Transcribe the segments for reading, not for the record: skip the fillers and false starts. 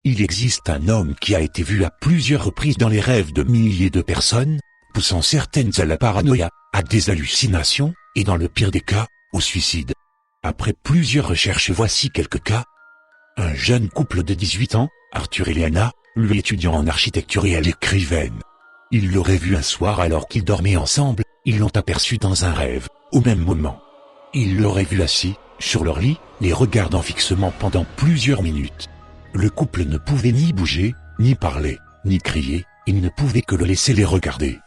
Il existe un homme qui a été vu à plusieurs reprises dans les rêves de milliers de personnes, poussant certaines à la paranoïa, à des hallucinations, et dans le pire des cas, au suicide. Après plusieurs recherches, voici quelques cas. Un jeune couple de 18 ans, Arthur et Léana, lui étudiant en architecture et elle écrivaine. Ils l'auraient vu un soir alors qu'ils dormaient ensemble, ils l'ont aperçu dans un rêve, au même moment. Ils l'auraient vu assis, sur leur lit, les regardant fixement pendant plusieurs minutes. Le couple ne pouvait ni bouger, ni parler, ni crier, il ne pouvait que le laisser les regarder.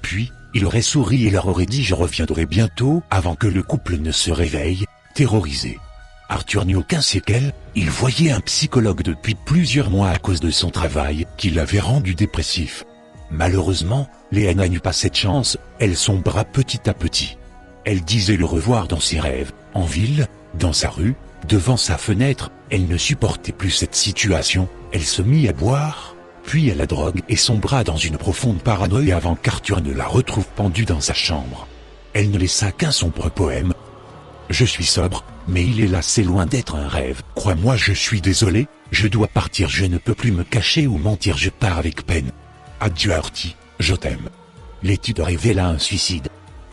Puis, il aurait souri et leur aurait dit « Je reviendrai bientôt » avant que le couple ne se réveille, terrorisé. Arthur n'eut aucun séquelle, il voyait un psychologue depuis plusieurs mois à cause de son travail qui l'avait rendu dépressif. Malheureusement, Léana n'eut pas cette chance, elle sombra petit à petit. Elle disait le revoir dans ses rêves, en ville, dans sa rue, devant sa fenêtre, elle ne supportait plus cette situation, elle se mit à boire, puis à la drogue et sombra dans une profonde paranoïa avant qu'Arthur ne la retrouve pendue dans sa chambre. Elle ne laissa qu'un sombre poème. « Je suis sobre, mais il est là, c'est loin d'être un rêve. Crois-moi, je suis désolé, je dois partir, je ne peux plus me cacher ou mentir, je pars avec peine. Adieu Artie, je t'aime. » L'étude révéla un suicide.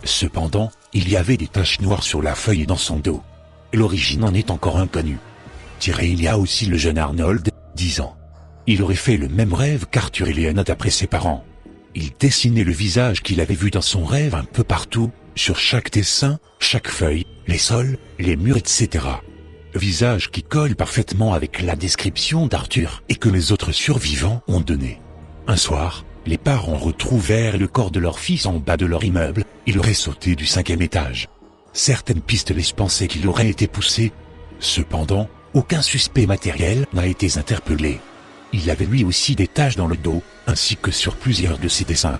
Cependant, il y avait des taches noires sur la feuille et dans son dos. L'origine en est encore inconnue. Il y a aussi le jeune Arnold, 10 ans. Il aurait fait le même rêve qu'Arthur et Léana d'après ses parents. Il dessinait le visage qu'il avait vu dans son rêve un peu partout, sur chaque dessin, chaque feuille, les sols, les murs, etc. Visage qui colle parfaitement avec la description d'Arthur et que les autres survivants ont donné. Un soir, les parents retrouvèrent le corps de leur fils en bas de leur immeuble, il aurait sauté du 5e étage. Certaines pistes laissent penser qu'il aurait été poussé. Cependant, aucun suspect matériel n'a été interpellé. Il avait lui aussi des taches dans le dos, ainsi que sur plusieurs de ses dessins.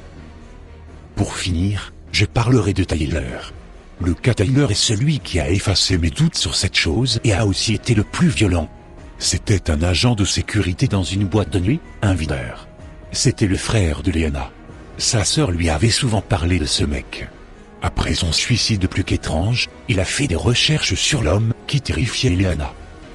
Pour finir, je parlerai de Tyler. Le cas Tyler est celui qui a effacé mes doutes sur cette chose et a aussi été le plus violent. C'était un agent de sécurité dans une boîte de nuit, un videur. C'était le frère de Léana. Sa sœur lui avait souvent parlé de ce mec. Après son suicide plus qu'étrange, il a fait des recherches sur l'homme qui terrifiait Léana.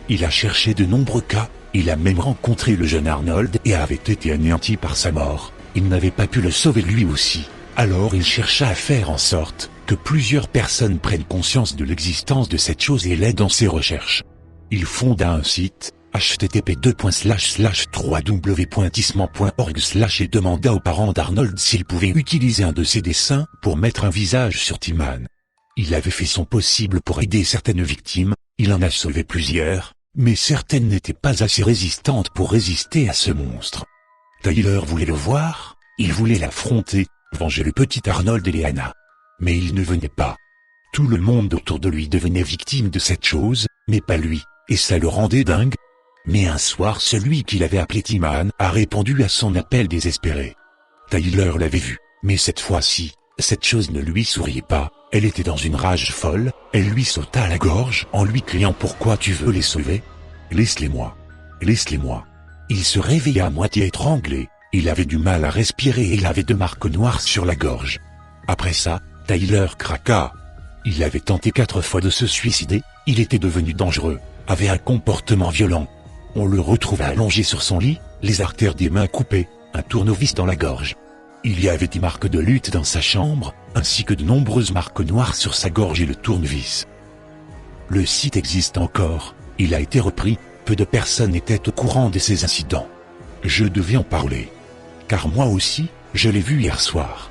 Il a cherché de nombreux cas, il a même rencontré le jeune Arnold et avait été anéanti par sa mort. Il n'avait pas pu le sauver lui aussi. Alors il chercha à faire en sorte que plusieurs personnes prennent conscience de l'existence de cette chose et l'aident dans ses recherches. Il fonda un site, http://www.tissement.org/ et demanda aux parents d'Arnold s'ils pouvaient utiliser un de ses dessins pour mettre un visage sur Timan. Il avait fait son possible pour aider certaines victimes, il en a sauvé plusieurs, mais certaines n'étaient pas assez résistantes pour résister à ce monstre. Tyler voulait le voir, il voulait l'affronter, venger le petit Arnold et Léana. Mais il ne venait pas. Tout le monde autour de lui devenait victime de cette chose, mais pas lui, et ça le rendait dingue. Mais un soir, celui qu'il avait appelé Timan a répondu à son appel désespéré. Tyler l'avait vu, mais cette fois-ci, cette chose ne lui souriait pas, elle était dans une rage folle, elle lui sauta à la gorge en lui criant « Pourquoi tu veux les sauver ? Laisse-les-moi. Laisse-les-moi. » Il se réveilla à moitié étranglé, il avait du mal à respirer et il avait 2 marques noires sur la gorge. Après ça, Tyler craqua. Il avait tenté 4 fois de se suicider, il était devenu dangereux, avait un comportement violent. On le retrouva allongé sur son lit, les artères des mains coupées, un tournevis dans la gorge. Il y avait des marques de lutte dans sa chambre, ainsi que de nombreuses marques noires sur sa gorge et le tournevis. Le site existe encore, il a été repris, peu de personnes étaient au courant de ces incidents. Je devais en parler. Car moi aussi, je l'ai vu hier soir.